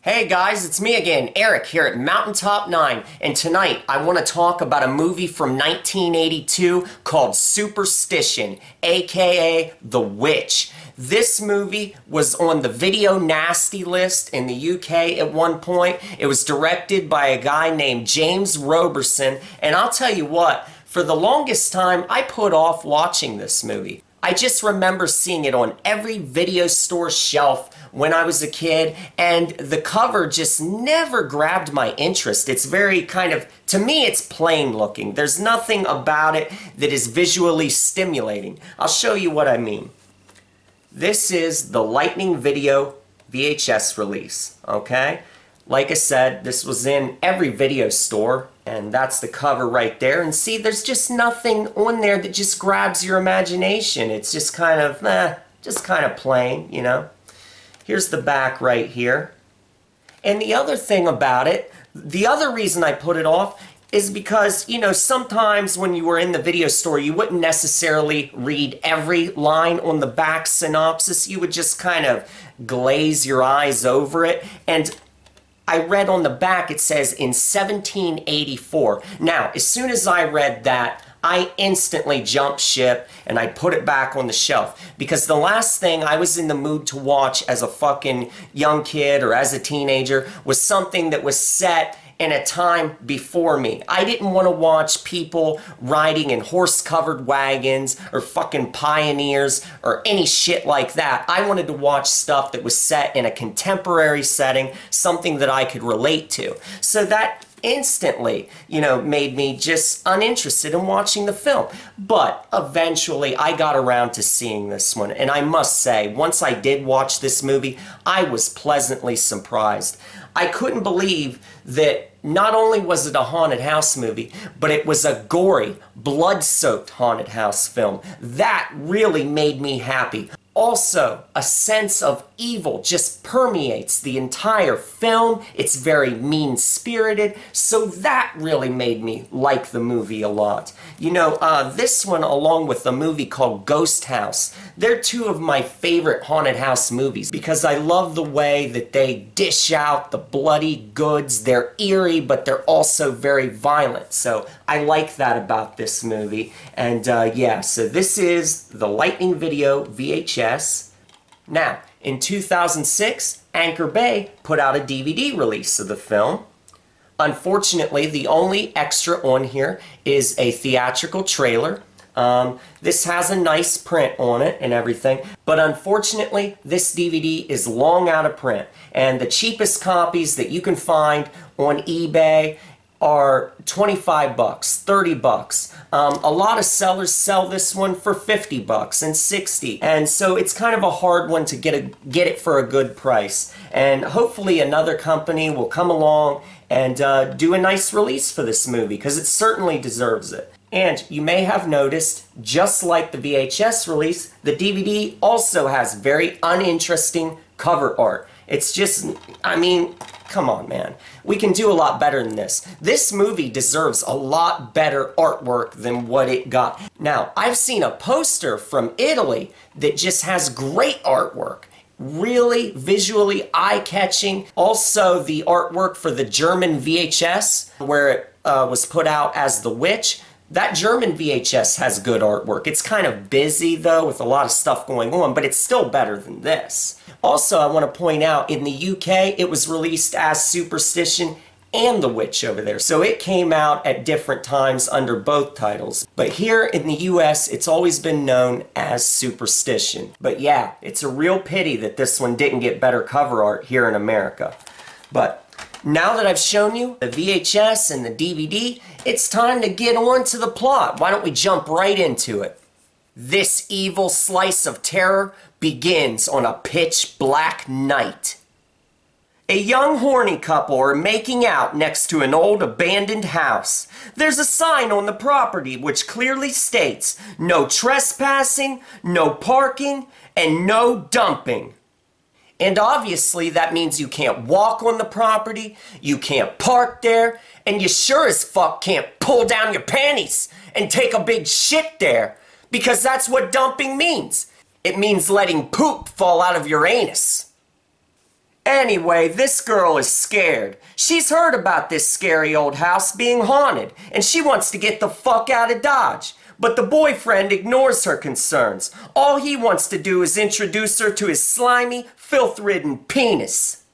Hey guys, it's me again, Eric, here at Mountaintop 9, and tonight I want to talk about a movie from 1982 called Superstition, aka The Witch. This movie was on the Video Nasty list in the UK at one point. It was directed by a guy named James Roberson, and I'll tell you what, for the longest time I put off watching this movie. I just remember seeing it on every video store shelf when I was a kid, and the cover just never grabbed my interest. It's very to me, it's plain looking. There's nothing about it that is visually stimulating. I'll show you what I mean. This is the Lightning Video VHS release, okay? Like I said, this was in every video store, and that's the cover right there. And see, there's just nothing on there that just grabs your imagination. It's just kind of plain, you know? Here's the back right here. And the other thing about it, the other reason I put it off is because, you know, sometimes when you were in the video store, you wouldn't necessarily read every line on the back synopsis. You would just kind of glaze your eyes over it. And I read on the back, it says in 1784. Now, as soon as I read that, I instantly jumped ship and I put it back on the shelf, because the last thing I was in the mood to watch as a fucking young kid or as a teenager was something that was set in a time before me. I didn't want to watch people riding in horse-covered wagons or fucking pioneers or any shit like that. I wanted to watch stuff that was set in a contemporary setting, something that I could relate to. So that instantly, you know, made me just uninterested in watching the film. But eventually I got around to seeing this one, and I must say, once I did watch this movie, I was pleasantly surprised. I couldn't believe that not only was it a haunted house movie, but it was a gory, blood-soaked haunted house film. That really made me happy. Also, a sense of evil just permeates the entire film. It's very mean-spirited, so that really made me like the movie a lot. You know, this one, along with a movie called Ghost House, they're two of my favorite haunted house movies because I love the way that they dish out the bloody goods. They're eerie, but they're also very violent, so I like that about this movie. And yeah, so this is the Lightning Video VHS. Now, in 2006, Anchor Bay put out a DVD release of the film. Unfortunately, the only extra on here is a theatrical trailer. This has a nice print on it and everything, but unfortunately, this DVD is long out of print, and the cheapest copies that you can find on eBay are 25 bucks, 30 bucks. A lot of sellers sell this one for 50 bucks and 60, and so it's kind of a hard one to get it for a good price. And hopefully another company will come along and do a nice release for this movie, because it certainly deserves it. And you may have noticed, just like the VHS release, the DVD also has very uninteresting cover art. It's just, I mean, come on, man. We can do a lot better than this. This movie deserves a lot better artwork than what it got. Now, I've seen a poster from Italy that just has great artwork. Really visually eye-catching. Also, the artwork for the German VHS, where it was put out as The Witch. That German VHS has good artwork. It's kind of busy, though, with a lot of stuff going on, but it's still better than this. Also, I want to point out, in the UK, it was released as Superstition and The Witch over there. So it came out at different times under both titles. But here in the US, it's always been known as Superstition. But yeah, it's a real pity that this one didn't get better cover art here in America. But now that I've shown you the VHS and the DVD, it's time to get on to the plot. Why don't we jump right into it? This evil slice of terror begins on a pitch black night. A young horny couple are making out next to an old abandoned house. There's a sign on the property which clearly states, no trespassing, no parking, and no dumping. And obviously that means you can't walk on the property, you can't park there, and you sure as fuck can't pull down your panties and take a big shit there, because that's what dumping means. It means letting poop fall out of your anus. Anyway, this girl is scared. She's heard about this scary old house being haunted, and she wants to get the fuck out of Dodge. But the boyfriend ignores her concerns. All he wants to do is introduce her to his slimy, filth-ridden penis.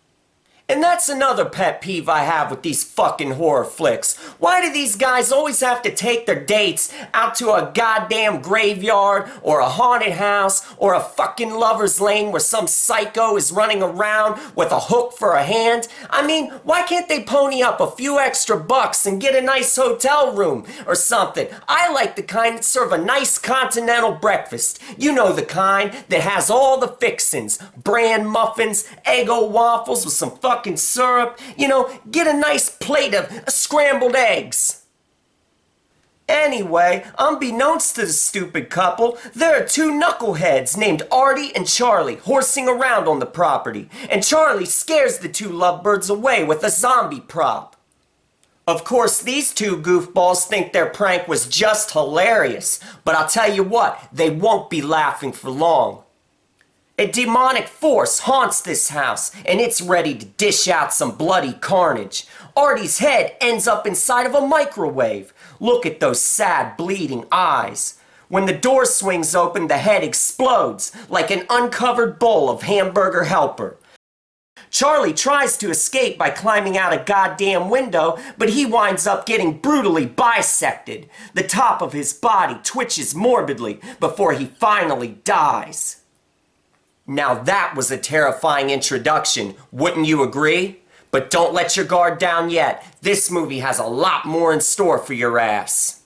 And that's another pet peeve I have with these fucking horror flicks. Why do these guys always have to take their dates out to a goddamn graveyard or a haunted house or a fucking lover's lane where some psycho is running around with a hook for a hand? I mean, why can't they pony up a few extra bucks and get a nice hotel room or something? I like the kind that serve a nice continental breakfast. You know, the kind that has all the fixins. Bran muffins, Eggo waffles with some fucking syrup, you know, get a nice plate of scrambled eggs. Anyway, unbeknownst to the stupid couple, there are two knuckleheads named Artie and Charlie horsing around on the property, and Charlie scares the two lovebirds away with a zombie prop. Of course, these two goofballs think their prank was just hilarious, but I'll tell you what, they won't be laughing for long. A demonic force haunts this house, and it's ready to dish out some bloody carnage. Artie's head ends up inside of a microwave. Look at those sad, bleeding eyes. When the door swings open, the head explodes like an uncovered bowl of hamburger helper. Charlie tries to escape by climbing out a goddamn window, but he winds up getting brutally bisected. The top of his body twitches morbidly before he finally dies. Now that was a terrifying introduction, wouldn't you agree? But don't let your guard down yet. This movie has a lot more in store for your ass.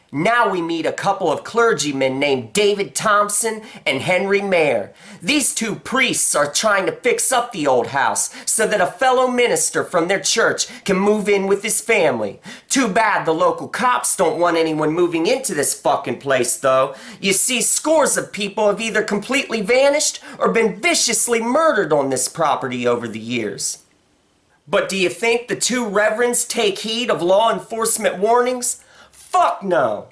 Now we meet a couple of clergymen named David Thompson and Henry Mayer. These two priests are trying to fix up the old house so that a fellow minister from their church can move in with his family. Too bad the local cops don't want anyone moving into this fucking place though. You see, scores of people have either completely vanished or been viciously murdered on this property over the years. But do you think the two reverends take heed of law enforcement warnings? Fuck no!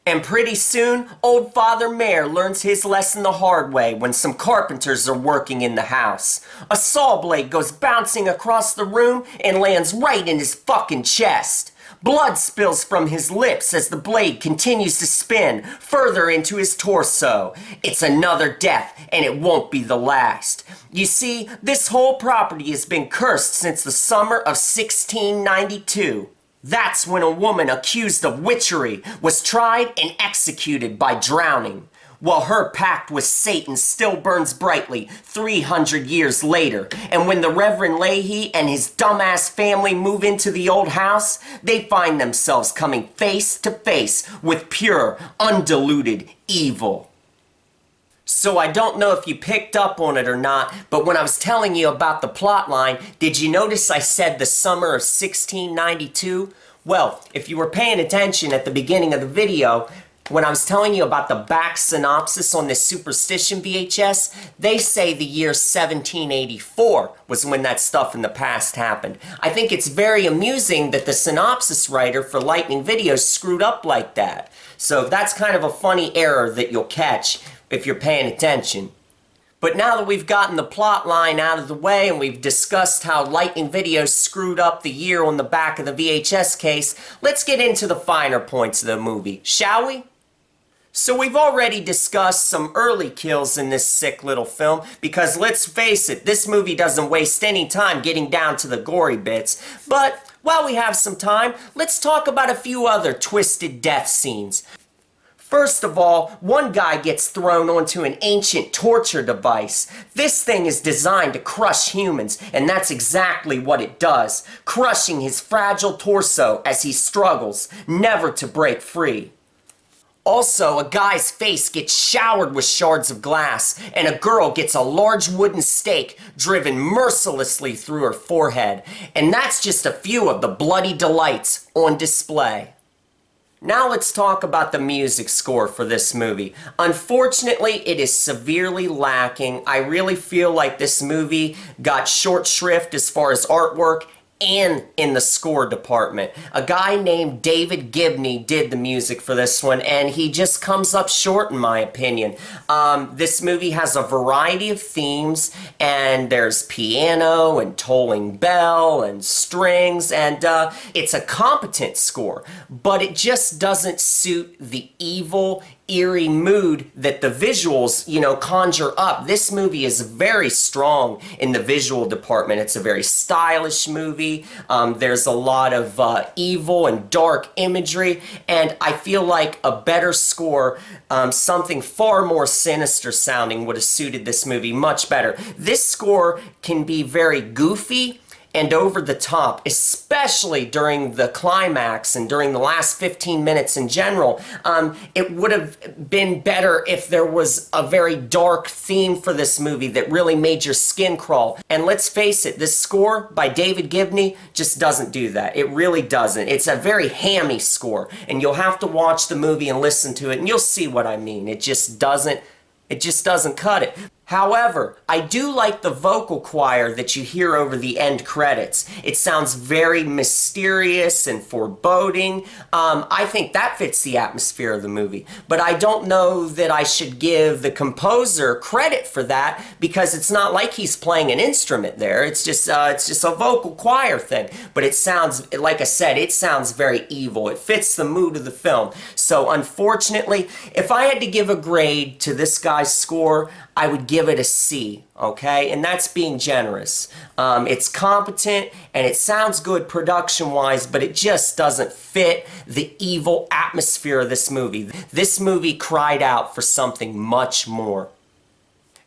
And pretty soon, old Father Mayer learns his lesson the hard way when some carpenters are working in the house. A saw blade goes bouncing across the room and lands right in his fucking chest. Blood spills from his lips as the blade continues to spin further into his torso. It's another death, and it won't be the last. You see, this whole property has been cursed since the summer of 1692. That's when a woman accused of witchery was tried and executed by drowning, while her pact with Satan still burns brightly 300 years later. And when the Reverend Leahy and his dumbass family move into the old house, they find themselves coming face to face with pure, undiluted evil. So I don't know if you picked up on it or not, but when I was telling you about the plot line, did you notice I said the summer of 1692? Well, if you were paying attention at the beginning of the video, when I was telling you about the back synopsis on this Superstition VHS, they say the year 1784 was when that stuff in the past happened. I think it's very amusing that the synopsis writer for Lightning Videos screwed up like that. So that's kind of a funny error that you'll catch if you're paying attention. But now that we've gotten the plot line out of the way and we've discussed how Lightning Videos screwed up the year on the back of the VHS case, let's get into the finer points of the movie, shall we? So we've already discussed some early kills in this sick little film because let's face it, this movie doesn't waste any time getting down to the gory bits. But while we have some time, let's talk about a few other twisted death scenes. First of all, one guy gets thrown onto an ancient torture device. This thing is designed to crush humans, and that's exactly what it does, crushing his fragile torso as he struggles, never to break free. Also, a guy's face gets showered with shards of glass, and a girl gets a large wooden stake driven mercilessly through her forehead. And that's just a few of the bloody delights on display. Now let's talk about the music score for this movie. Unfortunately, it is severely lacking. I really feel like this movie got short shrift as far as artwork and in the score department. A guy named David Gibney did the music for this one, and he just comes up short in my opinion. This movie has a variety of themes, and there's piano and tolling bell and strings, and it's a competent score, but it just doesn't suit the evil, eerie mood that the visuals, conjure up. This movie is very strong in the visual department. It's a very stylish movie. There's a lot of evil and dark imagery, and I feel like a better score, something far more sinister sounding, would have suited this movie much better. This score can be very goofy and over the top, especially during the climax and during the last 15 minutes in general. It would have been better if there was a very dark theme for this movie that really made your skin crawl. And let's face it, this score by David Gibney just doesn't do that. It really doesn't. It's a very hammy score, and you'll have to watch the movie and listen to it, and you'll see what I mean. It just doesn't cut it. However, I do like the vocal choir that you hear over the end credits. It sounds very mysterious and foreboding. I think that fits the atmosphere of the movie. But I don't know that I should give the composer credit for that, because it's not like he's playing an instrument there. It's just a vocal choir thing. But it sounds, like I said, it sounds very evil. It fits the mood of the film. So unfortunately, if I had to give a grade to this guy's score, I would give it a C, okay? And that's being generous. It's competent and it sounds good production-wise, but it just doesn't fit the evil atmosphere of this movie. This movie cried out for something much more.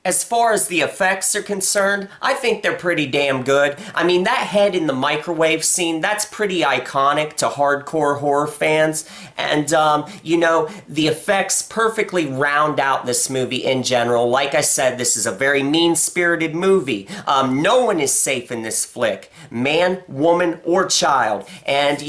As far as the effects are concerned, I think they're pretty damn good. I mean, that head in the microwave scene, that's pretty iconic to hardcore horror fans. And, the effects perfectly round out this movie in general. Like I said, this is a very mean-spirited movie. No one is safe in this flick. Man, woman, or child. And,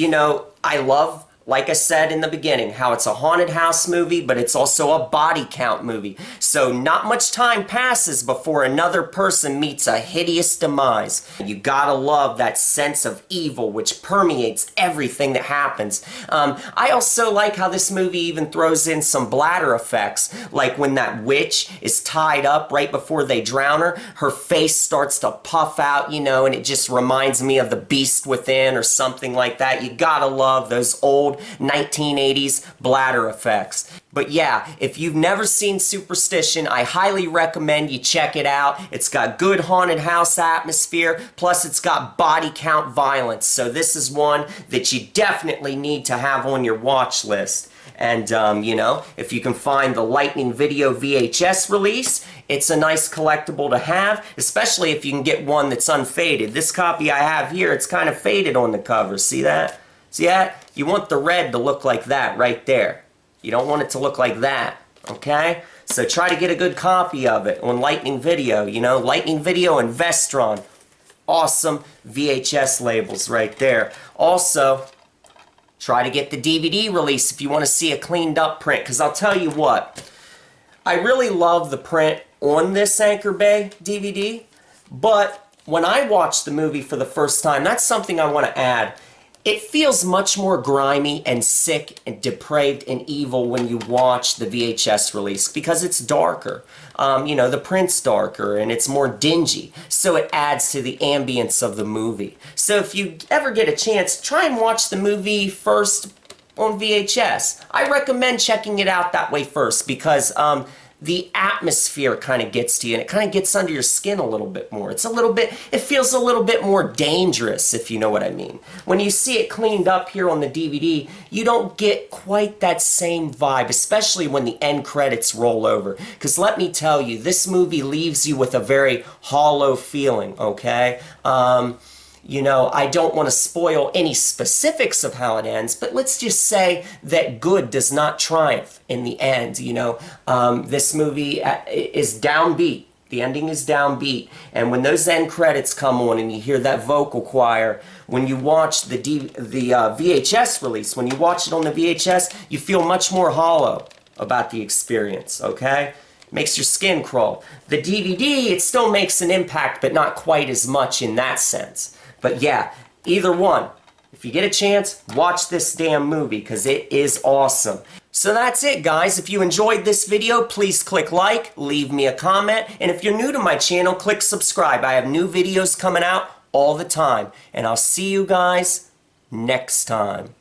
I love, like I said in the beginning, how it's a haunted house movie, but it's also a body count movie. So not much time passes before another person meets a hideous demise. You gotta love that sense of evil which permeates everything that happens. I also like how this movie even throws in some bladder effects, like when that witch is tied up right before they drown her, her face starts to puff out, and it just reminds me of the Beast Within or something like that. You gotta love those old 1980s bladder effects. But yeah, if you've never seen Superstition, I highly recommend you check it out. It's got good haunted house atmosphere, plus it's got body count violence. So this is one that you definitely need to have on your watch list. And, if you can find the Lightning Video VHS release, it's a nice collectible to have, especially if you can get one that's unfaded. This copy I have here, it's kind of faded on the cover. See that? See that? You want the red to look like that right there. You don't want it to look like that, okay? So try to get a good copy of it on Lightning Video, Lightning Video and Vestron. Awesome VHS labels right there. Also, try to get the DVD release if you want to see a cleaned up print, because I'll tell you what, I really love the print on this Anchor Bay DVD, but when I watched the movie for the first time, that's something I want to add. It feels much more grimy and sick and depraved and evil when you watch the VHS release, because it's darker. The print's darker and it's more dingy, so it adds to the ambience of the movie. So if you ever get a chance, try and watch the movie first on VHS. I recommend checking it out that way first, because the atmosphere kind of gets to you, and it kind of gets under your skin a little bit more. It feels a little bit more dangerous, if you know what I mean. When you see it cleaned up here on the DVD, you don't get quite that same vibe, especially when the end credits roll over. Because let me tell you, this movie leaves you with a very hollow feeling, okay? I don't want to spoil any specifics of how it ends, but let's just say that good does not triumph in the end. This movie is downbeat. The ending is downbeat. And when those end credits come on and you hear that vocal choir, when you watch the VHS release, when you watch it on the VHS, you feel much more hollow about the experience, okay? Makes your skin crawl. The DVD, it still makes an impact, but not quite as much in that sense. But yeah, Either one. If you get a chance, watch this damn movie because it is awesome. So that's it, guys. If you enjoyed this video, please click like, leave me a comment, and if you're new to my channel, click subscribe. I have new videos coming out all the time, and I'll see you guys next time.